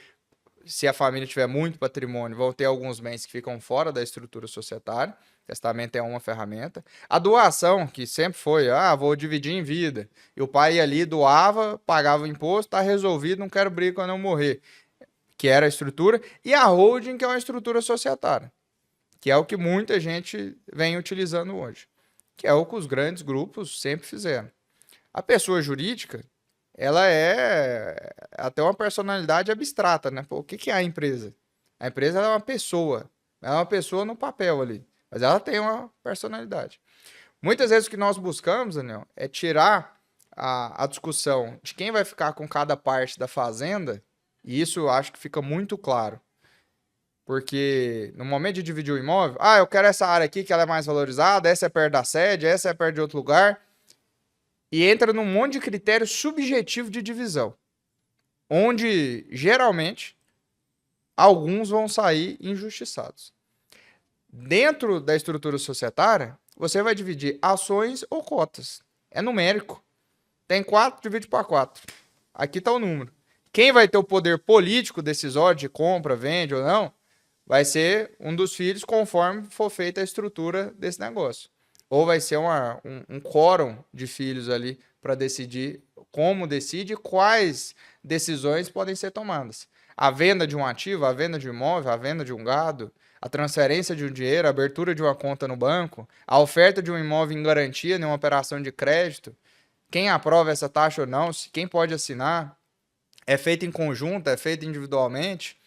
se a família tiver muito patrimônio, vão ter alguns bens que ficam fora da estrutura societária. Testamento é uma ferramenta. A doação, que sempre foi, vou dividir em vida. E o pai ia ali, doava, pagava o imposto, tá resolvido, não quero briga quando eu morrer. Que era a estrutura. E a holding, que é uma estrutura societária. Que é o que muita gente vem utilizando hoje. Que é o que os grandes grupos sempre fizeram. A pessoa jurídica, ela é até uma personalidade abstrata, né? Pô, o que é a empresa? A empresa é uma pessoa. Ela é uma pessoa no papel ali. Mas ela tem uma personalidade. Muitas vezes o que nós buscamos, Daniel, é tirar a discussão de quem vai ficar com cada parte da fazenda, e isso eu acho que fica muito claro. Porque no momento de dividir o imóvel, eu quero essa área aqui que ela é mais valorizada, essa é perto da sede, essa é perto de outro lugar. E entra num monte de critério subjetivo de divisão. Onde, geralmente, alguns vão sair injustiçados. Dentro da estrutura societária, você vai dividir ações ou cotas. É numérico. Tem 4, divide para 4. Aqui está o número. Quem vai ter o poder político decisório de compra, vende ou não, vai ser um dos filhos conforme for feita a estrutura desse negócio. Ou vai ser um quórum de filhos ali para decidir como decide e quais decisões podem ser tomadas. A venda de um ativo, a venda de um imóvel, a venda de um gado, a transferência de um dinheiro, a abertura de uma conta no banco, a oferta de um imóvel em garantia em uma operação de crédito, quem aprova essa taxa ou não, quem pode assinar, é feito em conjunto, é feito individualmente.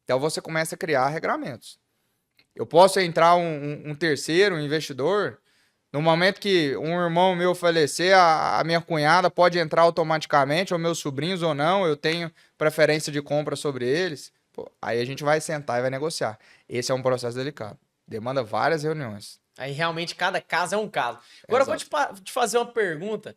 Então você começa a criar regramentos. Eu posso entrar um terceiro, um investidor, no momento que um irmão meu falecer, a minha cunhada pode entrar automaticamente, ou meus sobrinhos ou não, eu tenho preferência de compra sobre eles. Pô, aí a gente vai sentar e vai negociar. Esse é um processo delicado. Demanda várias reuniões. Aí realmente cada caso é um caso. Agora eu vou te fazer uma pergunta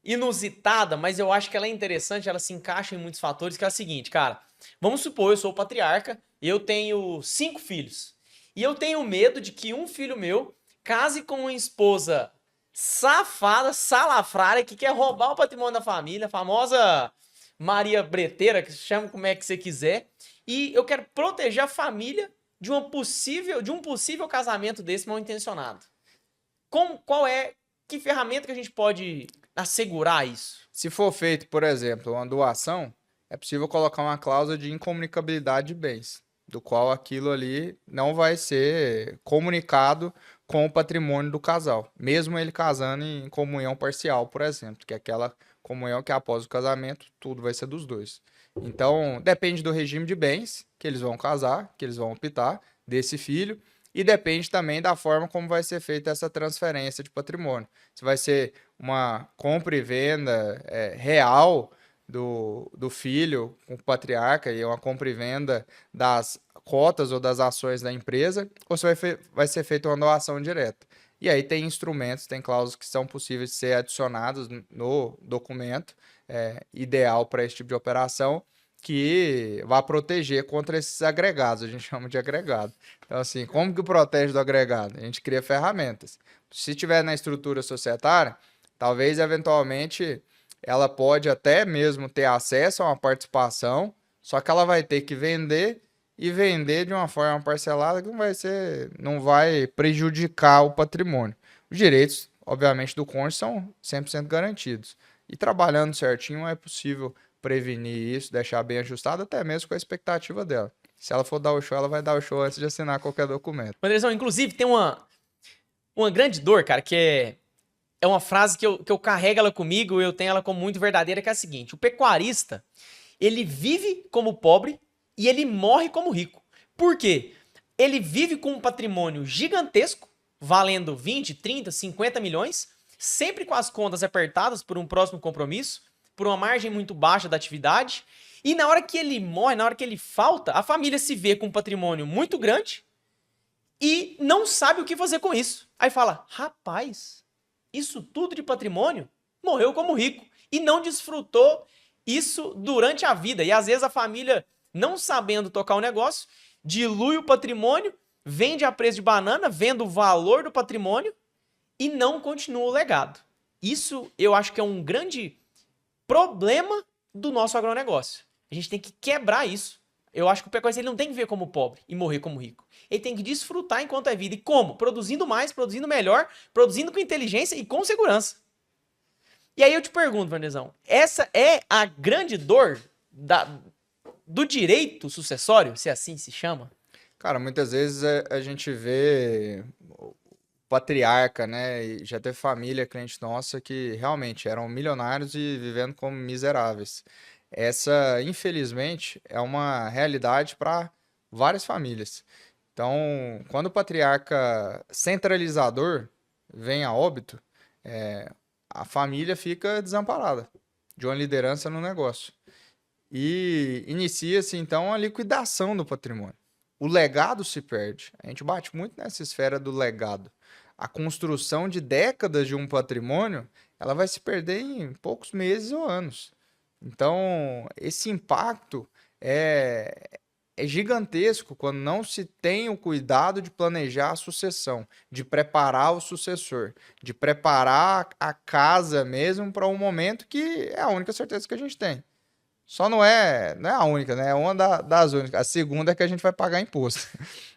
inusitada, mas eu acho que ela é interessante, ela se encaixa em muitos fatores, que é a seguinte, cara. Vamos supor, eu sou o patriarca, eu tenho 5 filhos. E eu tenho medo de que um filho meu case com uma esposa safada, salafrária, que quer roubar o patrimônio da família, a famosa Maria Breteira, que chama como é que você quiser. E eu quero proteger a família de um possível casamento desse mal intencionado? Que ferramenta que a gente pode assegurar isso? Se for feito, por exemplo, uma doação, é possível colocar uma cláusula de incomunicabilidade de bens, do qual aquilo ali não vai ser comunicado com o patrimônio do casal, mesmo ele casando em comunhão parcial, por exemplo, que é aquela comunhão que após o casamento tudo vai ser dos dois. Então, depende do regime de bens que eles vão casar, que eles vão optar desse filho, e depende também da forma como vai ser feita essa transferência de patrimônio. Se vai ser uma compra e venda real do filho com o patriarca e uma compra e venda das cotas ou das ações da empresa, ou se vai ser feita uma doação direta. E aí tem instrumentos, tem cláusulas que são possíveis de ser adicionados no documento ideal para esse tipo de operação, que vai proteger contra esses agregados, a gente chama de agregado. Então, assim, como que protege do agregado? A gente cria ferramentas. Se tiver na estrutura societária, talvez, eventualmente, ela pode até mesmo ter acesso a uma participação, só que ela vai ter que vender e vender de uma forma parcelada que não vai prejudicar o patrimônio. Os direitos, obviamente, do cônjuge são 100% garantidos. E trabalhando certinho é possível prevenir isso, deixar bem ajustado, até mesmo com a expectativa dela. Se ela for dar o show, ela vai dar o show antes de assinar qualquer documento. Andrezão, inclusive tem uma grande dor, cara, que é uma frase que eu carrego ela comigo, eu tenho ela como muito verdadeira, que é a seguinte: o pecuarista, ele vive como pobre e ele morre como rico. Por quê? Ele vive com um patrimônio gigantesco, valendo 20, 30, 50 milhões, sempre com as contas apertadas por um próximo compromisso, por uma margem muito baixa da atividade, e na hora que ele morre, na hora que ele falta, a família se vê com um patrimônio muito grande e não sabe o que fazer com isso. Aí fala: rapaz, isso tudo de patrimônio? Morreu como rico e não desfrutou isso durante a vida. E às vezes a família, não sabendo tocar o negócio, dilui o patrimônio, vende a preço de banana, vende o valor do patrimônio e não continua o legado. Isso eu acho que é um grande problema do nosso agronegócio. A gente tem que quebrar isso. Eu acho que o pecuarista ele não tem que ver como pobre e morrer como rico. Ele tem que desfrutar enquanto é vida. E como? Produzindo mais, produzindo melhor, produzindo com inteligência e com segurança. E aí eu te pergunto, Vanderzão, essa é a grande dor do direito sucessório, se assim se chama? Cara, muitas vezes a gente vê o patriarca, né? E já teve família, cliente nossa, que realmente eram milionários e vivendo como miseráveis. Essa, infelizmente, é uma realidade para várias famílias. Então, quando o patriarca centralizador vem a óbito, a família fica desamparada de uma liderança no negócio. E inicia-se, então, a liquidação do patrimônio. O legado se perde. A gente bate muito nessa esfera do legado. A construção de décadas de um patrimônio, ela vai se perder em poucos meses ou anos. Então, esse impacto é gigantesco quando não se tem o cuidado de planejar a sucessão, de preparar o sucessor, de preparar a casa mesmo para um momento que é a única certeza que a gente tem. Só não é a única, né? É uma das únicas. A segunda é que a gente vai pagar imposto.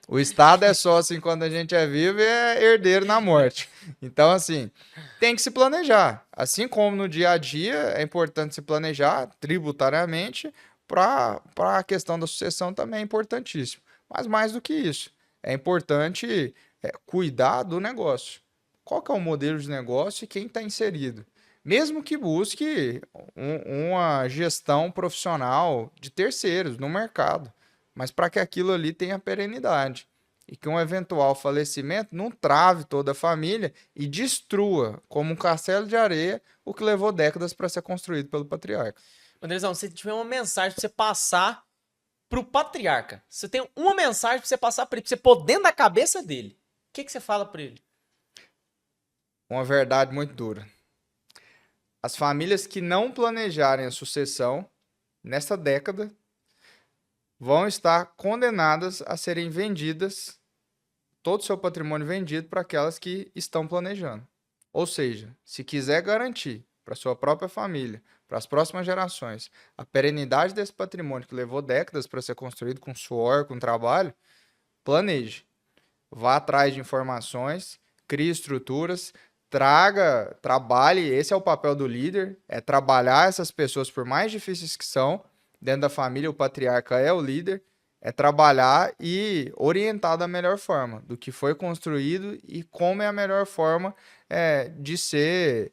O Estado é só assim quando a gente é vivo e é herdeiro na morte. Então, assim, tem que se planejar. Assim como no dia a dia é importante se planejar tributariamente, para a questão da sucessão também é importantíssimo. Mas mais do que isso, é importante cuidar do negócio. Qual que é o modelo de negócio e quem está inserido? Mesmo que busque uma gestão profissional de terceiros no mercado, mas para que aquilo ali tenha perenidade e que um eventual falecimento não trave toda a família e destrua, como um castelo de areia, o que levou décadas para ser construído pelo patriarca. Andrezão, se tiver uma mensagem para você passar pro patriarca, você tem uma mensagem para você passar para ele, para você pôr dentro da cabeça dele, o que você fala para ele? Uma verdade muito dura. As famílias que não planejarem a sucessão nesta década vão estar condenadas a serem vendidas, todo o seu patrimônio vendido para aquelas que estão planejando. Ou seja, se quiser garantir para sua própria família, para as próximas gerações, a perenidade desse patrimônio que levou décadas para ser construído com suor, com trabalho, planeje. Vá atrás de informações, crie estruturas, trabalhe. Esse é o papel do líder, é trabalhar essas pessoas, por mais difíceis que são, dentro da família, o patriarca é o líder, é trabalhar e orientar da melhor forma, do que foi construído e como é a melhor forma de ser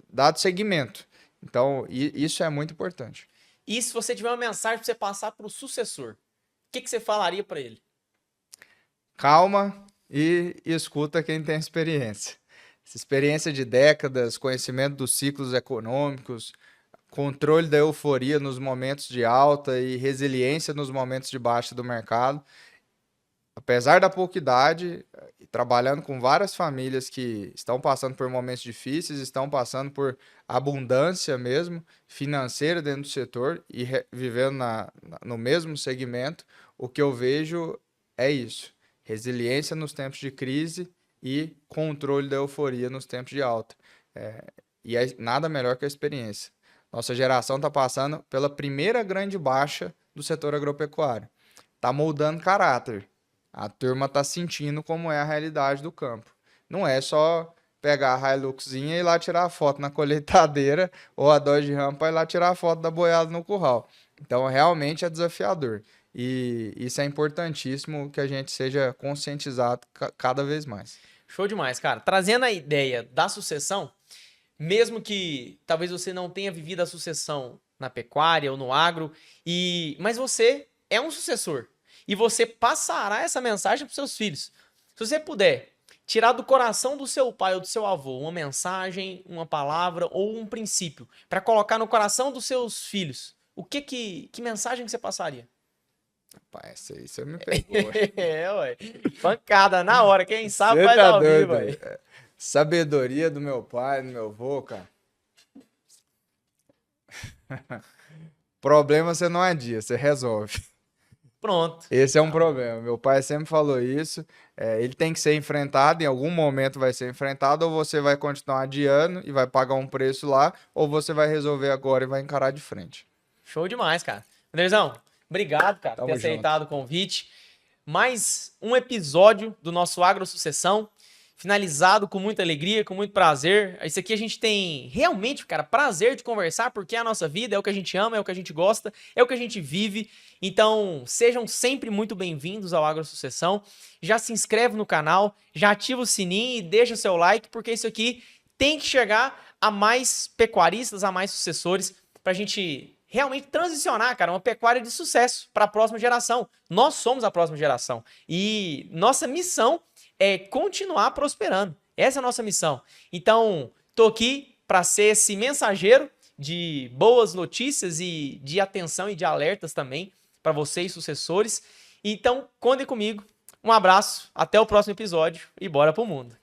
dado seguimento. Então, isso é muito importante. E se você tiver uma mensagem para você passar para o sucessor, o que você falaria para ele? Calma e escuta quem tem experiência. Essa experiência de décadas, conhecimento dos ciclos econômicos, controle da euforia nos momentos de alta e resiliência nos momentos de baixa do mercado. Apesar da pouca idade, trabalhando com várias famílias que estão passando por momentos difíceis, estão passando por abundância mesmo financeira dentro do setor e vivendo no mesmo segmento, o que eu vejo é isso: resiliência nos tempos de crise e controle da euforia nos tempos de alta. E nada melhor que a experiência. Nossa geração está passando pela primeira grande baixa do setor agropecuário. Está moldando caráter. A turma está sentindo como é a realidade do campo. Não é só pegar a Hiluxzinha e ir lá tirar a foto na colheitadeira ou a Dodge Ram para ir lá tirar a foto da boiada no curral. Então, realmente é desafiador. E isso é importantíssimo que a gente seja conscientizado cada vez mais. Show demais, cara. Trazendo a ideia da sucessão, mesmo que talvez você não tenha vivido a sucessão na pecuária ou no agro, mas você é um sucessor e você passará essa mensagem para os seus filhos. Se você puder tirar do coração do seu pai ou do seu avô uma mensagem, uma palavra ou um princípio para colocar no coração dos seus filhos, que mensagem que você passaria? Rapaz, isso aí você me pegou. Ué. Pancada na hora. Quem sabe faz ao vivo, velho. Sabedoria do meu pai, do meu avô, cara. Problema você não adia, você resolve. Pronto. Esse é um problema. Meu pai sempre falou isso. Ele tem que ser enfrentado, em algum momento vai ser enfrentado, ou você vai continuar adiando e vai pagar um preço lá, ou você vai resolver agora e vai encarar de frente. Show demais, cara. Anderzão, obrigado, cara, por ter aceitado o convite. Mais um episódio do nosso Agro Sucessão, finalizado com muita alegria, com muito prazer. Isso aqui a gente tem realmente, cara, prazer de conversar, porque é a nossa vida, é o que a gente ama, é o que a gente gosta, é o que a gente vive. Então, sejam sempre muito bem-vindos ao Agro Sucessão. Já se inscreve no canal, já ativa o sininho e deixa seu like, porque isso aqui tem que chegar a mais pecuaristas, a mais sucessores, pra gente realmente transicionar, cara, uma pecuária de sucesso para a próxima geração. Nós somos a próxima geração e nossa missão é continuar prosperando. Essa é a nossa missão. Então, tô aqui para ser esse mensageiro de boas notícias e de atenção e de alertas também para vocês, sucessores. Então, contem comigo. Um abraço, até o próximo episódio e bora pro mundo.